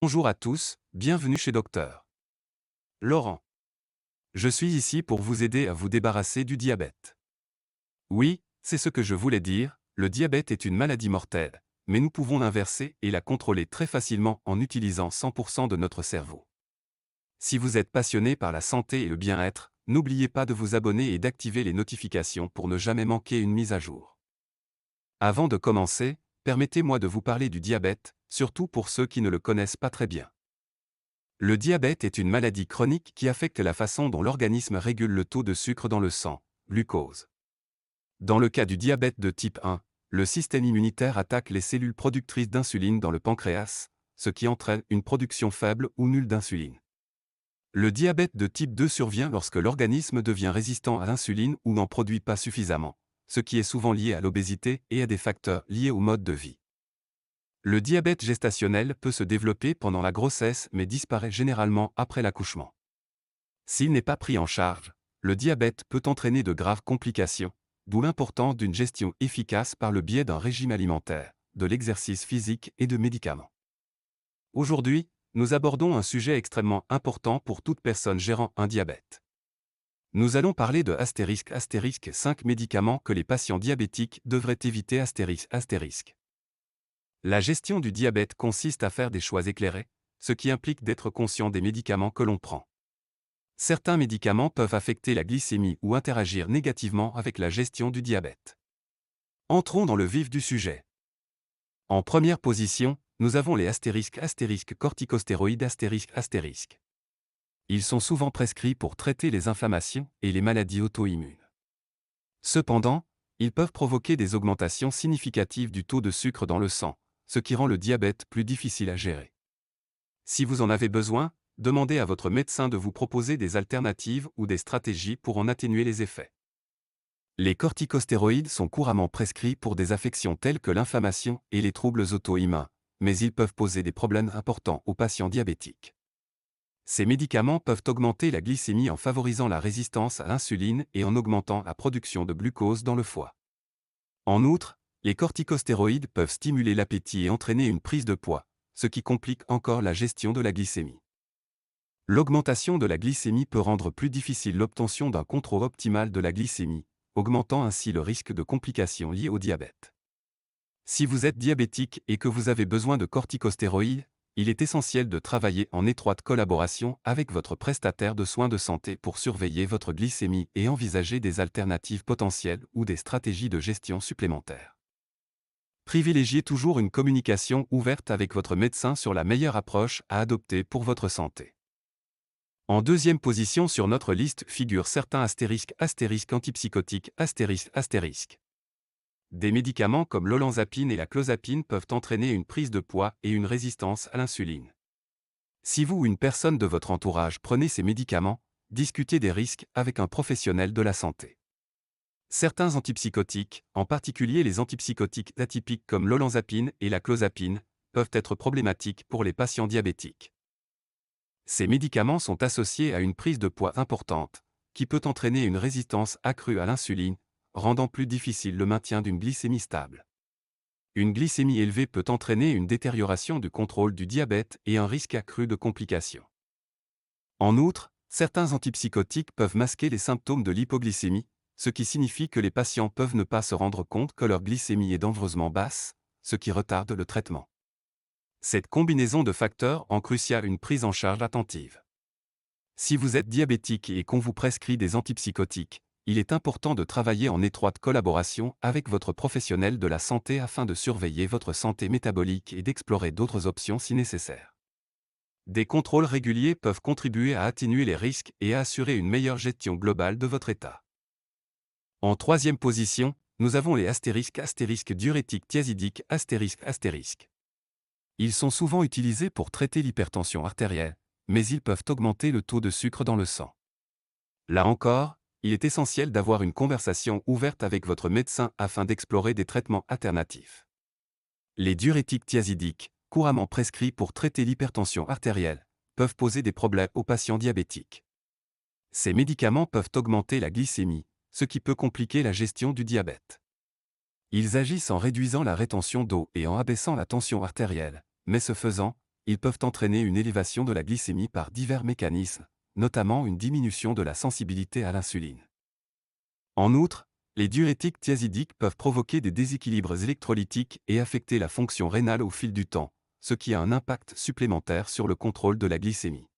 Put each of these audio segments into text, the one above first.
Bonjour à tous, bienvenue chez Docteur Laurent. Je suis ici pour vous aider à vous débarrasser du diabète. Oui, c'est ce que je voulais dire, le diabète est une maladie mortelle, mais nous pouvons l'inverser et la contrôler très facilement en utilisant 100% de notre cerveau. Si vous êtes passionné par la santé et le bien-être, n'oubliez pas de vous abonner et d'activer les notifications pour ne jamais manquer une mise à jour. Avant de commencer, permettez-moi de vous parler du diabète, surtout pour ceux qui ne le connaissent pas très bien. Le diabète est une maladie chronique qui affecte la façon dont l'organisme régule le taux de sucre dans le sang, glucose. Dans le cas du diabète de type 1, le système immunitaire attaque les cellules productrices d'insuline dans le pancréas, ce qui entraîne une production faible ou nulle d'insuline. Le diabète de type 2 survient lorsque l'organisme devient résistant à l'insuline ou n'en produit pas suffisamment, ce qui est souvent lié à l'obésité et à des facteurs liés au mode de vie. Le diabète gestationnel peut se développer pendant la grossesse mais disparaît généralement après l'accouchement. S'il n'est pas pris en charge, le diabète peut entraîner de graves complications, d'où l'importance d'une gestion efficace par le biais d'un régime alimentaire, de l'exercice physique et de médicaments. Aujourd'hui, nous abordons un sujet extrêmement important pour toute personne gérant un diabète. Nous allons parler de *** 5 médicaments que les patients diabétiques devraient éviter ***. La gestion du diabète consiste à faire des choix éclairés, ce qui implique d'être conscient des médicaments que l'on prend. Certains médicaments peuvent affecter la glycémie ou interagir négativement avec la gestion du diabète. Entrons dans le vif du sujet. En première position, nous avons les corticostéroïdes ***. Ils sont souvent prescrits pour traiter les inflammations et les maladies auto-immunes. Cependant, ils peuvent provoquer des augmentations significatives du taux de sucre dans le sang, ce qui rend le diabète plus difficile à gérer. Si vous en avez besoin, demandez à votre médecin de vous proposer des alternatives ou des stratégies pour en atténuer les effets. Les corticostéroïdes sont couramment prescrits pour des affections telles que l'inflammation et les troubles auto-immuns, mais ils peuvent poser des problèmes importants aux patients diabétiques. Ces médicaments peuvent augmenter la glycémie en favorisant la résistance à l'insuline et en augmentant la production de glucose dans le foie. En outre, les corticostéroïdes peuvent stimuler l'appétit et entraîner une prise de poids, ce qui complique encore la gestion de la glycémie. L'augmentation de la glycémie peut rendre plus difficile l'obtention d'un contrôle optimal de la glycémie, augmentant ainsi le risque de complications liées au diabète. Si vous êtes diabétique et que vous avez besoin de corticostéroïdes, il est essentiel de travailler en étroite collaboration avec votre prestataire de soins de santé pour surveiller votre glycémie et envisager des alternatives potentielles ou des stratégies de gestion supplémentaires. Privilégiez toujours une communication ouverte avec votre médecin sur la meilleure approche à adopter pour votre santé. En deuxième position sur notre liste figurent certains antipsychotiques ***. Des médicaments comme l'olanzapine et la clozapine peuvent entraîner une prise de poids et une résistance à l'insuline. Si vous ou une personne de votre entourage prenez ces médicaments, discutez des risques avec un professionnel de la santé. Certains antipsychotiques, en particulier les antipsychotiques atypiques comme l'olanzapine et la clozapine, peuvent être problématiques pour les patients diabétiques. Ces médicaments sont associés à une prise de poids importante, qui peut entraîner une résistance accrue à l'insuline, rendant plus difficile le maintien d'une glycémie stable. Une glycémie élevée peut entraîner une détérioration du contrôle du diabète et un risque accru de complications. En outre, certains antipsychotiques peuvent masquer les symptômes de l'hypoglycémie, ce qui signifie que les patients peuvent ne pas se rendre compte que leur glycémie est dangereusement basse, ce qui retarde le traitement. Cette combinaison de facteurs rend cruciale une prise en charge attentive. Si vous êtes diabétique et qu'on vous prescrit des antipsychotiques, il est important de travailler en étroite collaboration avec votre professionnel de la santé afin de surveiller votre santé métabolique et d'explorer d'autres options si nécessaire. Des contrôles réguliers peuvent contribuer à atténuer les risques et à assurer une meilleure gestion globale de votre état. En troisième position, nous avons les diurétiques thiazidiques ***. Ils sont souvent utilisés pour traiter l'hypertension artérielle, mais ils peuvent augmenter le taux de sucre dans le sang. Là encore, il est essentiel d'avoir une conversation ouverte avec votre médecin afin d'explorer des traitements alternatifs. Les diurétiques thiazidiques, couramment prescrits pour traiter l'hypertension artérielle, peuvent poser des problèmes aux patients diabétiques. Ces médicaments peuvent augmenter la glycémie, ce qui peut compliquer la gestion du diabète. Ils agissent en réduisant la rétention d'eau et en abaissant la tension artérielle, mais ce faisant, ils peuvent entraîner une élévation de la glycémie par divers mécanismes, notamment une diminution de la sensibilité à l'insuline. En outre, les diurétiques thiazidiques peuvent provoquer des déséquilibres électrolytiques et affecter la fonction rénale au fil du temps, ce qui a un impact supplémentaire sur le contrôle de la glycémie.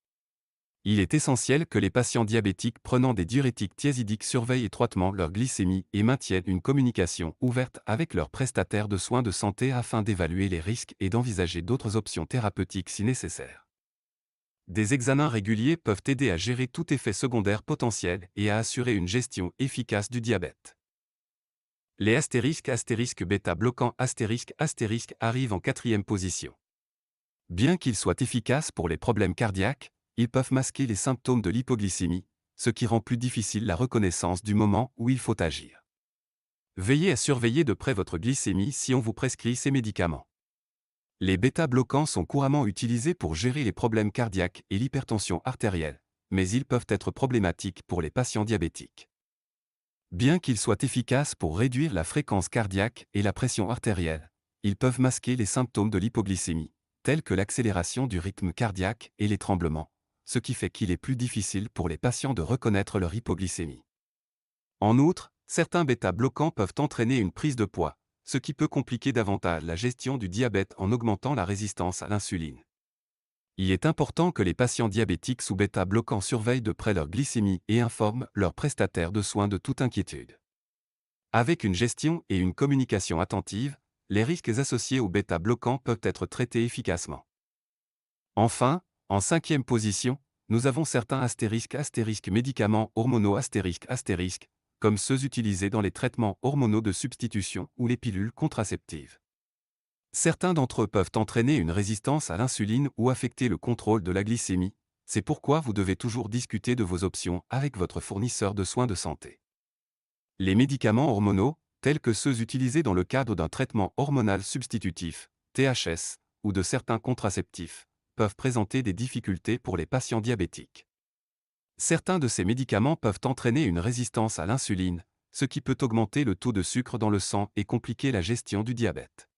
Il est essentiel que les patients diabétiques prenant des diurétiques thiazidiques surveillent étroitement leur glycémie et maintiennent une communication ouverte avec leurs prestataires de soins de santé afin d'évaluer les risques et d'envisager d'autres options thérapeutiques si nécessaire. Des examens réguliers peuvent aider à gérer tout effet secondaire potentiel et à assurer une gestion efficace du diabète. Les bêta bloquants arrivent en 4e position. Bien qu'ils soient efficaces pour les problèmes cardiaques, ils peuvent masquer les symptômes de l'hypoglycémie, ce qui rend plus difficile la reconnaissance du moment où il faut agir. Veillez à surveiller de près votre glycémie si on vous prescrit ces médicaments. Les bêta-bloquants sont couramment utilisés pour gérer les problèmes cardiaques et l'hypertension artérielle, mais ils peuvent être problématiques pour les patients diabétiques. Bien qu'ils soient efficaces pour réduire la fréquence cardiaque et la pression artérielle, ils peuvent masquer les symptômes de l'hypoglycémie, tels que l'accélération du rythme cardiaque et les tremblements, ce qui fait qu'il est plus difficile pour les patients de reconnaître leur hypoglycémie. En outre, certains bêta-bloquants peuvent entraîner une prise de poids, ce qui peut compliquer davantage la gestion du diabète en augmentant la résistance à l'insuline. Il est important que les patients diabétiques sous bêta-bloquants surveillent de près leur glycémie et informent leurs prestataires de soins de toute inquiétude. Avec une gestion et une communication attentive, les risques associés aux bêta-bloquants peuvent être traités efficacement. Enfin, en 5e position, nous avons certains médicaments hormonaux comme ceux utilisés dans les traitements hormonaux de substitution ou les pilules contraceptives. Certains d'entre eux peuvent entraîner une résistance à l'insuline ou affecter le contrôle de la glycémie, c'est pourquoi vous devez toujours discuter de vos options avec votre fournisseur de soins de santé. Les médicaments hormonaux, tels que ceux utilisés dans le cadre d'un traitement hormonal substitutif, THS, ou de certains contraceptifs, peuvent présenter des difficultés pour les patients diabétiques. Certains de ces médicaments peuvent entraîner une résistance à l'insuline, ce qui peut augmenter le taux de sucre dans le sang et compliquer la gestion du diabète.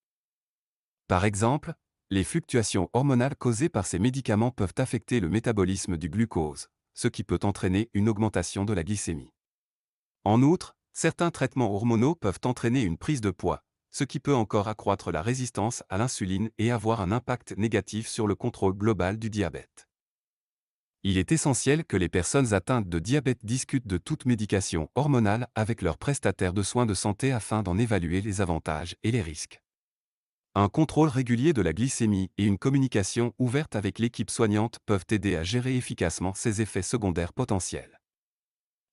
Par exemple, les fluctuations hormonales causées par ces médicaments peuvent affecter le métabolisme du glucose, ce qui peut entraîner une augmentation de la glycémie. En outre, certains traitements hormonaux peuvent entraîner une prise de poids, ce qui peut encore accroître la résistance à l'insuline et avoir un impact négatif sur le contrôle global du diabète. Il est essentiel que les personnes atteintes de diabète discutent de toute médication hormonale avec leurs prestataires de soins de santé afin d'en évaluer les avantages et les risques. Un contrôle régulier de la glycémie et une communication ouverte avec l'équipe soignante peuvent aider à gérer efficacement ces effets secondaires potentiels.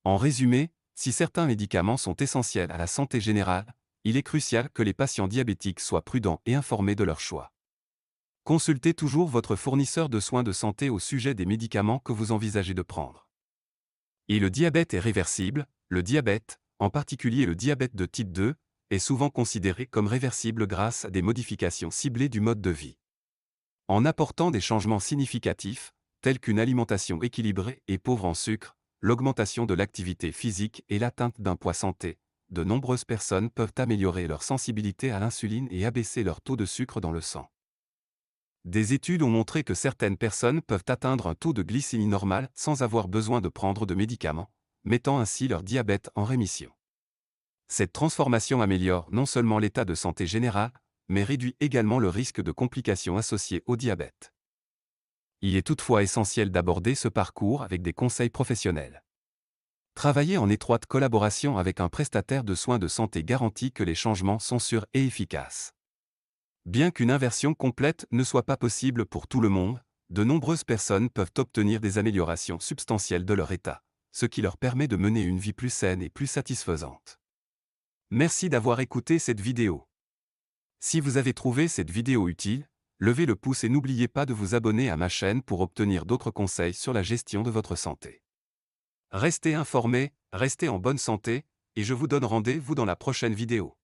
En résumé, si certains médicaments sont essentiels à la santé générale, il est crucial que les patients diabétiques soient prudents et informés de leur choix. Consultez toujours votre fournisseur de soins de santé au sujet des médicaments que vous envisagez de prendre. Et le diabète est réversible. Le diabète, en particulier le diabète de type 2, est souvent considéré comme réversible grâce à des modifications ciblées du mode de vie. En apportant des changements significatifs, tels qu'une alimentation équilibrée et pauvre en sucre, l'augmentation de l'activité physique et l'atteinte d'un poids santé, de nombreuses personnes peuvent améliorer leur sensibilité à l'insuline et abaisser leur taux de sucre dans le sang. Des études ont montré que certaines personnes peuvent atteindre un taux de glycémie normal sans avoir besoin de prendre de médicaments, mettant ainsi leur diabète en rémission. Cette transformation améliore non seulement l'état de santé général, mais réduit également le risque de complications associées au diabète. Il est toutefois essentiel d'aborder ce parcours avec des conseils professionnels. Travailler en étroite collaboration avec un prestataire de soins de santé garantit que les changements sont sûrs et efficaces. Bien qu'une inversion complète ne soit pas possible pour tout le monde, de nombreuses personnes peuvent obtenir des améliorations substantielles de leur état, ce qui leur permet de mener une vie plus saine et plus satisfaisante. Merci d'avoir écouté cette vidéo. Si vous avez trouvé cette vidéo utile, levez le pouce et n'oubliez pas de vous abonner à ma chaîne pour obtenir d'autres conseils sur la gestion de votre santé. Restez informés, restez en bonne santé, et je vous donne rendez-vous dans la prochaine vidéo.